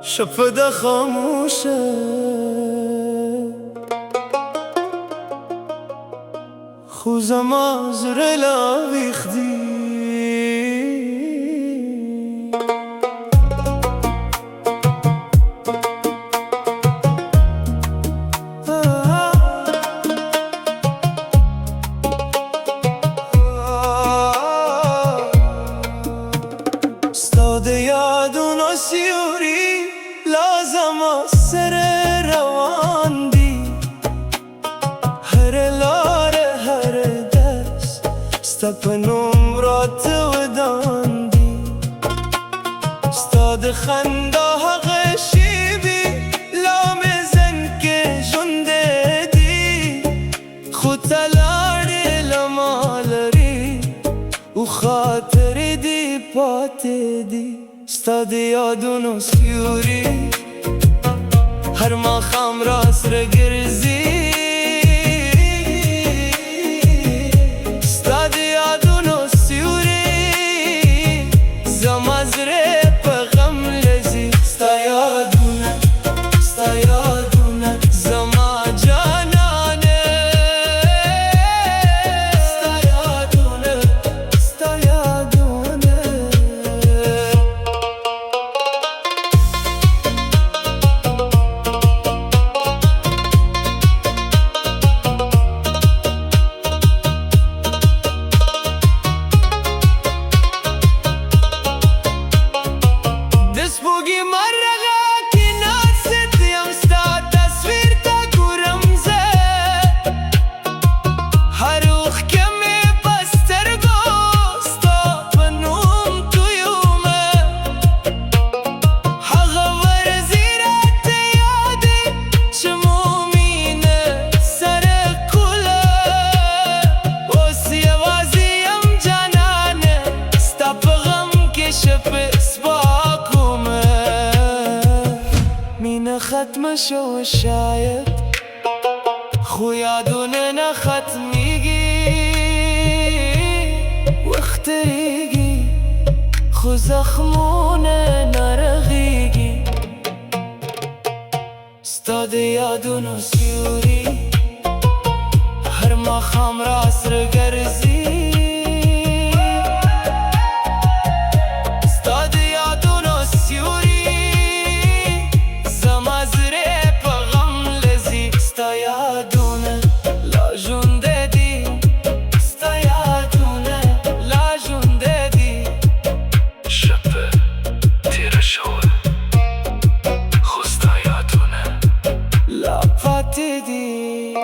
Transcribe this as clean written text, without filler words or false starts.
شفده خاموشه خوزم از رلا ویخدی استاده یادون و سیوری لازم سر روان دی هر لاره هر دست استپنوم را تودان دی استاد خنده حق شیبی لام زن که جنده دی خود تلاری لمالری و خاطری دی پاتی دی استاد یادون و سیوری هر ما خام راست را گرزی استاد یادون و سیوری زماز ره پغم لزی ستا یادونه زما جانانه ستا یادونه بوگی مرغا کی ناست یم ستا تصویر تا گرمزه هروخ کمی پستر گوستا پنوم تویومه حقا ورزیرت یادی چمومینه سر کوله وسی وازیم جانانه ستا پغم کشپ ختم شو شاید خو یادونه نختمیگی وقت ریگی خو زخمونه نرغیگی استاد یادون و سیوری هر ما خام راست رو گرزی لا فاتدي